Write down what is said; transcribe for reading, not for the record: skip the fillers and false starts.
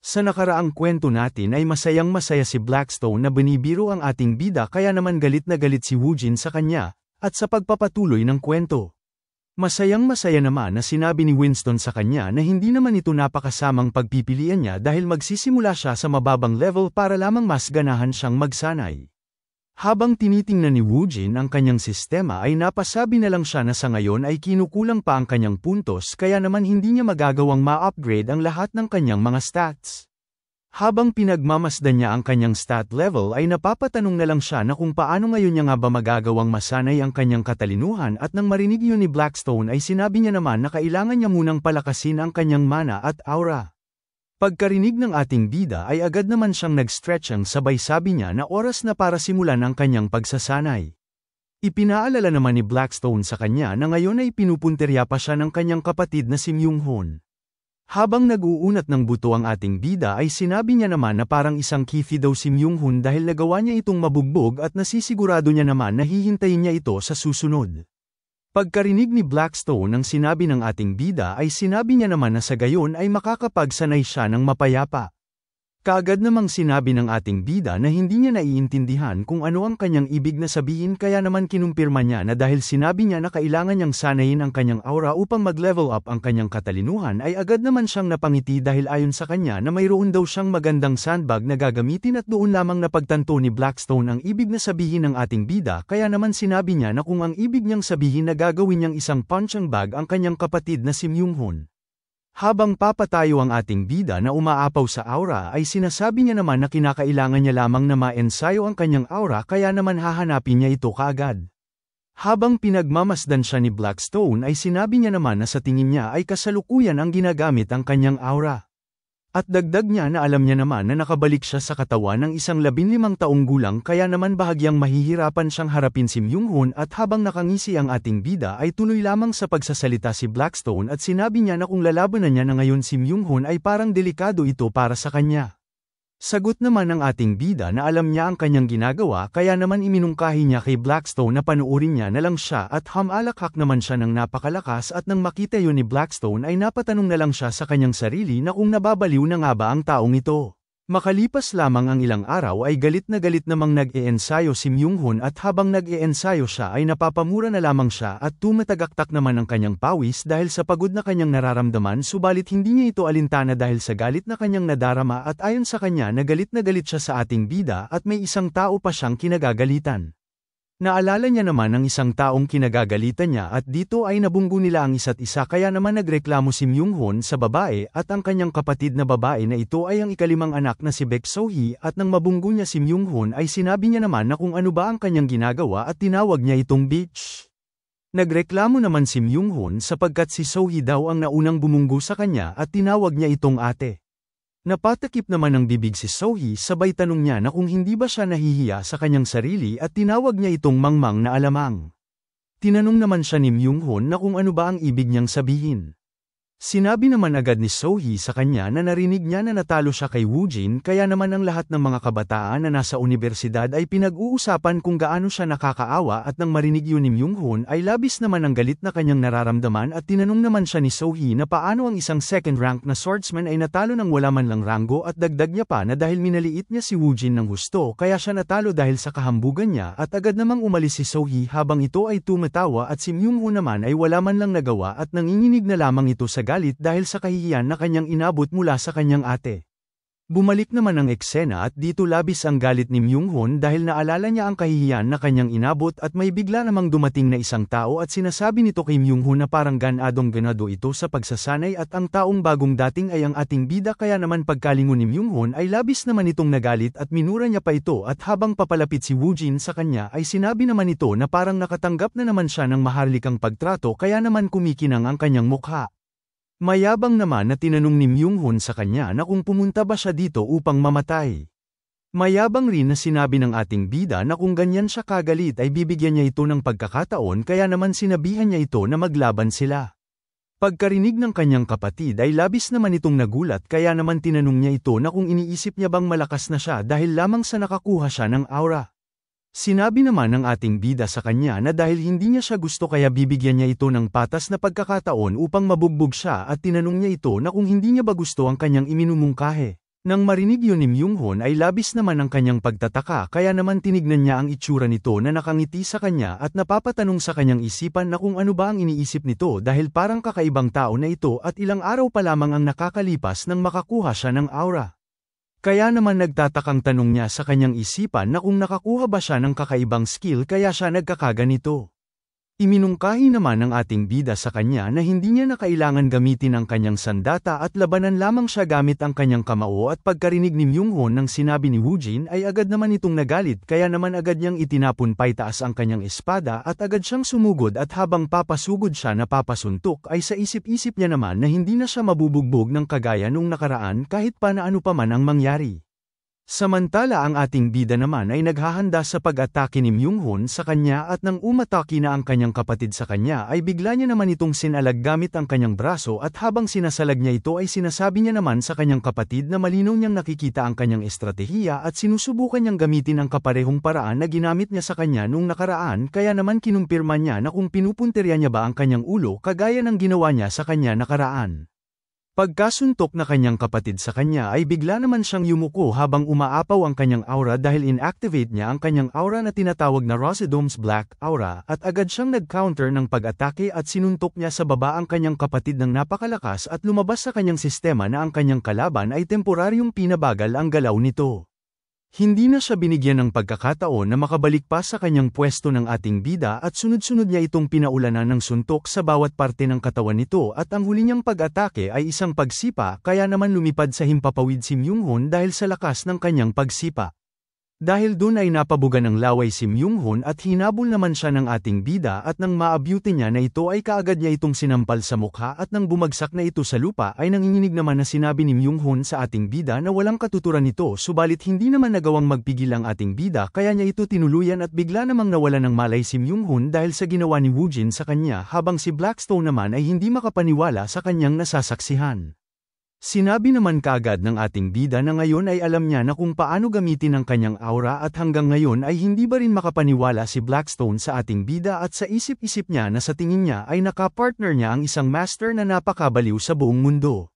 Sa nakaraang kwento natin ay masayang-masaya si Blackstone na binibiro ang ating bida kaya naman galit na galit si Woojin sa kanya, at sa pagpapatuloy ng kwento. Masayang-masaya naman na sinabi ni Winston sa kanya na hindi naman ito napakasamang pagpipilian niya dahil magsisimula siya sa mababang level para lamang mas ganahan siyang magsanay. Habang tinitingnan ni Woojin ang kanyang sistema ay napasabi na lang siya na sa ngayon ay kinukulang pa ang kanyang puntos kaya naman hindi niya magagawang ma-upgrade ang lahat ng kanyang mga stats. Habang pinagmamasdan niya ang kanyang stat level ay napapatanong na lang siya na kung paano ngayon niya nga ba magagawang masanay ang kanyang katalinuhan at nang marinig yun ni Blackstone ay sinabi niya naman na kailangan niya munang palakasin ang kanyang mana at aura. Pagkarinig ng ating bida ay agad naman siyang nag-stretch ang sabay sabi niya na oras na para simulan ang kanyang pagsasanay. Ipinaalala naman ni Blackstone sa kanya na ngayon ay pinupuntirya pa siya ng kanyang kapatid na si Myung-hoon. Habang nag-uunat ng buto ang ating bida ay sinabi niya naman na parang isang kifi daw si Myung-hoon dahil nagawa niya itong mabugbog at nasisigurado niya naman na hihintayin niya ito sa susunod. Pagkarinig ni Blackstone ang sinabi ng ating bida ay sinabi niya naman na sa gayon ay makakapagsanay siya ng mapayapa. Kaagad namang sinabi ng ating bida na hindi niya naiintindihan kung ano ang kanyang ibig na sabihin kaya naman kinumpirma niya na dahil sinabi niya na kailangan niyang sanayin ang kanyang aura upang mag-level up ang kanyang katalinuhan ay agad naman siyang napangiti dahil ayon sa kanya na mayroon daw siyang magandang sandbag na gagamitin at doon lamang napagtanto ni Blackstone ang ibig na sabihin ng ating bida kaya naman sinabi niya na kung ang ibig niyang sabihin na gagawin niyang isang punching bag ang kanyang kapatid na si Myung-hoon. Habang papatayo ang ating bida na umaapaw sa aura ay sinasabi niya naman na kinakailangan niya lamang na ma-ensayo ang kanyang aura kaya naman hahanapin niya ito kaagad. Habang pinagmamasdan siya ni Blackstone ay sinabi niya naman na sa tingin niya ay kasalukuyan ang ginagamit ang kanyang aura. At dagdag niya na alam niya naman na nakabalik siya sa katawan ng isang 15 taong gulang kaya naman bahagyang mahihirapan siyang harapin si Myung-hoon at habang nakangisi ang ating bida ay tuloy lamang sa pagsasalita si Blackstone at sinabi niya na kung lalabanan niya na ngayon si Myung-hoon ay parang delikado ito para sa kanya. Sagot naman ng ating bida na alam niya ang kanyang ginagawa kaya naman iminungkahi niya kay Blackstone na panuurin niya na lang siya at hamalakhak naman siya ng napakalakas at nang makita yun ni Blackstone ay napatanong na lang siya sa kanyang sarili na kung nababaliw na nga ba ang taong ito. Makalipas lamang ang ilang araw ay galit namang nag-iensayo si Myung-hoon at habang nag-iensayo siya ay napapamura na lamang siya at tumatagaktak naman ang kanyang pawis dahil sa pagod na kanyang nararamdaman subalit hindi niya ito alintana dahil sa galit na kanyang nadarama at ayon sa kanya na galit siya sa ating bida at may isang tao pa siyang kinagagalitan. Naalala niya naman ang isang taong kinagagalitan niya at dito ay nabunggo nila ang isa't isa kaya naman nagreklamo si Myung-hoon sa babae at ang kanyang kapatid na babae na ito ay ang ikalimang anak na si Baek So-hee at nang mabunggo niya si Myung-hoon ay sinabi niya naman na kung ano ba ang kanyang ginagawa at tinawag niya itong bitch. Nagreklamo naman si Myung-hoon sapagkat si So-hee daw ang naunang bumunggo sa kanya at tinawag niya itong ate. Napatakip naman ng bibig si So-hee sabay tanong niya na kung hindi ba siya nahihiya sa kanyang sarili at tinawag niya itong mangmang na alamang. Tinanong naman siya ni Myung-hoon na kung ano ba ang ibig niyang sabihin. Sinabi naman agad ni So-hee sa kanya na narinig niya na natalo siya kay Woojin kaya naman ang lahat ng mga kabataan na nasa universidad ay pinag-uusapan kung gaano siya nakakaawa at nang marinig yun ni Myung-hoon ay labis naman ang galit na kanyang nararamdaman at tinanong naman siya ni So-hee na paano ang isang second rank na swordsman ay natalo ng wala man lang ranggo at dagdag niya pa na dahil minaliit niya si Woojin ng husto kaya siya natalo dahil sa kahambugan niya at agad namang umalis si So-hee habang ito ay tumatawa at si Myung-hoon naman ay wala man lang nagawa at nanginginig na lamang ito sa galit dahil sa kahihiyan na kanyang inabot mula sa kanyang ate. Bumalik naman ang eksena at dito labis ang galit ni Myung-hoon dahil naalala niya ang kahihiyan na kanyang inabot at may bigla namang dumating na isang tao at sinasabi nito kay Myung-hoon na parang ganado ito sa pagsasanay at ang taong bagong dating ay ang ating bida kaya naman pagkalingon ni Myung-hoon ay labis naman itong nagalit at minura niya pa ito at habang papalapit si Woojin sa kanya ay sinabi naman ito na parang nakatanggap na naman siya ng maharlikang pagtrato kaya naman kumikinang ang kanyang mukha. Mayabang naman na tinanong ni Myung-hoon sa kanya na kung pumunta ba siya dito upang mamatay. Mayabang rin na sinabi ng ating bida na kung ganyan siya kagalit ay bibigyan niya ito ng pagkakataon kaya naman sinabihan niya ito na maglaban sila. Pagkarinig ng kanyang kapatid ay labis naman itong nagulat kaya naman tinanong niya ito na kung iniisip niya bang malakas na siya dahil lamang sa nakakuha siya ng aura. Sinabi naman ng ating bida sa kanya na dahil hindi niya siya gusto kaya bibigyan niya ito ng patas na pagkakataon upang mabugbog siya at tinanong niya ito na kung hindi niya ba gusto ang kanyang iminumungkahe. Nang marinig yun ni Myung-hun ay labis naman ang kanyang pagtataka kaya naman tinignan niya ang itsura nito na nakangiti sa kanya at napapatanong sa kanyang isipan na kung ano ba ang iniisip nito dahil parang kakaibang tao na ito at ilang araw pa lamang ang nakakalipas nang makakuha siya ng aura. Kaya naman nagtatakang tanong niya sa kanyang isipan na kung nakakuha ba siya ng kakaibang skill kaya siya nagkakaganito. Iminungkahi naman ng ating bida sa kanya na hindi niya na kailangan gamitin ang kanyang sandata at labanan lamang siya gamit ang kanyang kamao at pagkarinig ni Myung-hun ng sinabi ni Woojin ay agad naman itong nagalit kaya naman agad niyang itinapon paitaas ang kanyang espada at agad siyang sumugod at habang papasugod siya na papasuntok ay sa isip-isip niya naman na hindi na siya mabubugbog ng kagaya nung nakaraan kahit pa na ano pa man ang mangyari. Samantala ang ating bida naman ay naghahanda sa pag-atake ni Myung-hun sa kanya at nang umatake na ang kanyang kapatid sa kanya ay bigla niya naman itong sinalag gamit ang kanyang braso at habang sinasalag niya ito ay sinasabi niya naman sa kanyang kapatid na malinaw niyang nakikita ang kanyang estratehiya at sinusubukan niyang gamitin ang kaparehong paraan na ginamit niya sa kanya nung nakaraan kaya naman kinumpirma niya na kung pinupuntirya niya ba ang kanyang ulo kagaya ng ginawa niya sa kanya nakaraan. Pagkasuntok na kanyang kapatid sa kanya ay bigla naman siyang yumuko habang umaapaw ang kanyang aura dahil inactivate niya ang kanyang aura na tinatawag na Rosidom's Black Aura at agad siyang nag-counter ng pag-atake at sinuntok niya sa baba ang kanyang kapatid ng napakalakas at lumabas sa kanyang sistema na ang kanyang kalaban ay temporaryong pinabagal ang galaw nito. Hindi na siya binigyan ng pagkakataon na makabalik pa sa kanyang pwesto ng ating bida at sunod-sunod niya itong pinaulanan ng suntok sa bawat parte ng katawan nito at ang huli niyang pag-atake ay isang pagsipa kaya naman lumipad sa himpapawid si Myung-hun dahil sa lakas ng kanyang pagsipa. Dahil dun ay napabugan ng laway si Myung-hun at hinabol naman siya ng ating bida at nang maabyuti niya na ito ay kaagad niya itong sinampal sa mukha at nang bumagsak na ito sa lupa ay nanginginig naman na sinabi ni Myung-hun sa ating bida na walang katuturan nito subalit hindi naman nagawang magpigil ang ating bida kaya niya ito tinuluyan at bigla namang nawala ng malay si Myung-hun dahil sa ginawa ni Woojin sa kanya habang si Blackstone naman ay hindi makapaniwala sa kanyang nasasaksihan. Sinabi naman kaagad ng ating bida na ngayon ay alam niya na kung paano gamitin ang kanyang aura at hanggang ngayon ay hindi ba rin makapaniwala si Blackstone sa ating bida at sa isip-isip niya na sa tingin niya ay nakapartner niya ang isang master na napakabaliw sa buong mundo.